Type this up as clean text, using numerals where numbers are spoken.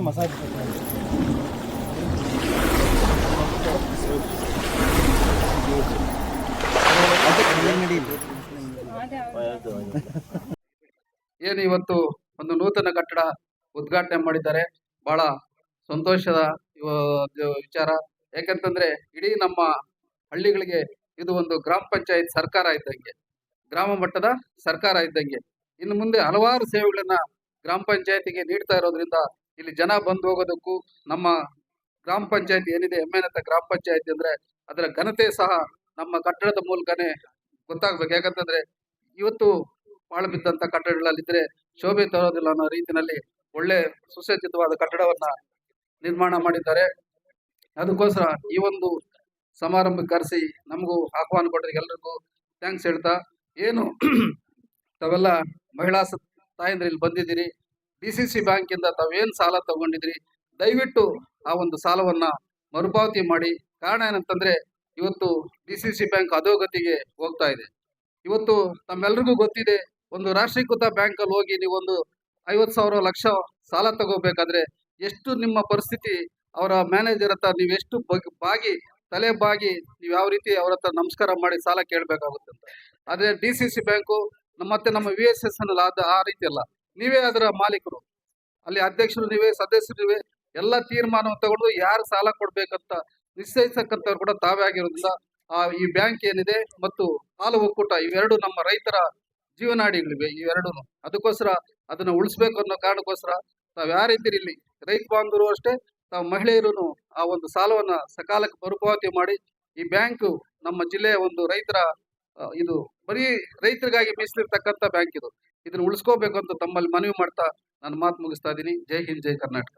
Massage ಏನು ಇವತ್ತು ಒಂದು ನೂತನ ಕಟ್ಟಡ ಉದ್ಘಾಟನೆ ಮಾಡಿದ್ದಾರೆ. ಬಹಳ ಸಂತೋಷದ ವಿಚಾರ. ಯಾಕಂತಂದ್ರೆ ಇಡೀ ನಮ್ಮ ಹಳ್ಳಿಗಳಿಗೆ ಇದು ಒಂದು ಗ್ರಾಮ ಪಂಚಾಯತ್ ಸರ್ಕಾರ ಇದ್ದಂಗೆ, ಗ್ರಾಮ ಮಟ್ಟದ ಸರ್ಕಾರ ಇದ್ದಂಗೆ. ಇನ್ನು ಮುಂದೆ ಹಲವಾರು ಸೇವೆಗಳನ್ನ ಗ್ರಾಮ ಪಂಚಾಯತಿಗೆ ನೀಡ್ತಾ ಇರೋದ್ರಿಂದ ಇಲ್ಲಿ ಜನ ಬಂದು ಹೋಗೋದಕ್ಕೂ ನಮ್ಮ ಗ್ರಾಮ ಪಂಚಾಯತಿ ಏನಿದೆ ಹೆಮ್ಮೆನಂತ ಗ್ರಾಮ ಪಂಚಾಯತಿ ಅಂದ್ರೆ ಅದರ ಘನತೆ ಸಹ ನಮ್ಮ ಕಟ್ಟಡದ ಮೂಲಕನೇ ಗೊತ್ತಾಗ್ಬೇಕು. ಯಾಕಂತಂದ್ರೆ ಇವತ್ತು ಪಾಳು ಬಿದ್ದಂತ ಕಟ್ಟಡಗಳಲ್ಲಿದ್ರೆ ಶೋಭೆ ತರೋದಿಲ್ಲ ಅನ್ನೋ ರೀತಿಯಲ್ಲಿ ಒಳ್ಳೆ ಸುಸಜ್ಜಿತವಾದ ಕಟ್ಟಡವನ್ನ ನಿರ್ಮಾಣ ಮಾಡಿದ್ದಾರೆ. ಅದಕ್ಕೋಸ್ಕರ ಈ ಒಂದು ಸಮಾರಂಭಕ್ಕೆ ಕರೆಸಿ ನಮಗೂ ಆಹ್ವಾನ ಕೊಟ್ಟರಿಗೆ ಎಲ್ರಿಗೂ ಥ್ಯಾಂಕ್ಸ್ ಹೇಳ್ತಾ, ಏನು ತಾವೆಲ್ಲ ಮಹಿಳಾ ತಾಯಂದ್ರೆ ಇಲ್ಲಿ ಬಂದಿದ್ದೀರಿ, DCC ಬ್ಯಾಂಕ್ ಇಂದ ತಾವೇನ್ ಸಾಲ ತಗೊಂಡಿದ್ರಿ ದಯವಿಟ್ಟು ಆ ಒಂದು ಸಾಲವನ್ನ ಮರುಪಾವತಿ ಮಾಡಿ. ಕಾರಣ ಏನಂತಂದ್ರೆ ಇವತ್ತು DCC ಬ್ಯಾಂಕ್ ಅಧೋಗತಿಗೆ ಹೋಗ್ತಾ ಇದೆ. ಇವತ್ತು ತಮ್ಮೆಲ್ರಿಗೂ ಗೊತ್ತಿದೆ, ಒಂದು ರಾಷ್ಟ್ರೀಕೃತ ಬ್ಯಾಂಕ್ ಅಲ್ಲಿ ಹೋಗಿ ನೀವು ಒಂದು 50,000 ಲಕ್ಷ ಸಾಲ ತಗೋಬೇಕಾದ್ರೆ ಎಷ್ಟು ನಿಮ್ಮ ಪರಿಸ್ಥಿತಿ, ಅವರ ಮ್ಯಾನೇಜರ್ ಹತ್ರ ನೀವೆಷ್ಟು ತಲೆ ಬಾಗಿ ನೀವು ಯಾವ ರೀತಿ ಅವ್ರ ಹತ್ರ ನಮಸ್ಕಾರ ಮಾಡಿ ಸಾಲ ಕೇಳಬೇಕಾಗುತ್ತೆ ಅಂತ. ಆದ್ರೆ DCC ಬ್ಯಾಂಕು ಮತ್ತೆ ನಮ್ಮ VSS ಆ ರೀತಿ ಅಲ್ಲ. ನೀವೇ ಅದರ ಮಾಲೀಕರು, ಅಲ್ಲಿ ಅಧ್ಯಕ್ಷರು ನೀವೇ, ಸದಸ್ಯರು ನೀವೇ, ಎಲ್ಲ ತೀರ್ಮಾನವನ್ನು ತಗೊಂಡು ಯಾರು ಸಾಲ ಕೊಡ್ಬೇಕಂತ ನಿಶ್ಚಯಿಸಕ್ಕಂಥವ್ರು ಕೂಡ ತಾವೇ ಆಗಿರೋದ್ರಿಂದ ಈ ಬ್ಯಾಂಕ್ ಏನಿದೆ ಮತ್ತು ಹಾಲು ಒಕ್ಕೂಟ ಇವೆರಡು ನಮ್ಮ ರೈತರ ಜೀವನಾಡಿಗಳಿವೆ ಇವೆರಡು. ಅದಕ್ಕೋಸ್ಕರ ಅದನ್ನ ಉಳಿಸ್ಬೇಕು ಅನ್ನೋ ಕಾರಣಕ್ಕೋಸ್ಕರ ತಾವ್ ಯಾರಿದ್ದೀರಿ ಇಲ್ಲಿ ರೈತ ಬಾಂಧವರು ಅಷ್ಟೇ, ತಾವು ಮಹಿಳೆಯರು ಆ ಒಂದು ಸಾಲವನ್ನ ಸಕಾಲಕ್ಕೆ ಮರುಪಾವತಿ ಮಾಡಿ ಈ ಬ್ಯಾಂಕ್ ನಮ್ಮ ಜಿಲ್ಲೆಯ ಒಂದು ರೈತರ ಇದು ಬರೀ ರೈತರಿಗಾಗಿ ಮೀಸಲಿರ್ತಕ್ಕಂಥ ಬ್ಯಾಂಕ್ ಇದು. ಇದನ್ನ ಉಳಿಸ್ಕೋಬೇಕು ಅಂತ ತಮ್ಮಲ್ಲಿ ಮನವಿ ಮಾಡ್ತಾ ನಾನು ಮಾತು ಮುಗಿಸ್ತಾ ಇದ್ದೀನಿ. ಜೈ ಹಿಂದ್, ಜೈ ಕರ್ನಾಟಕ.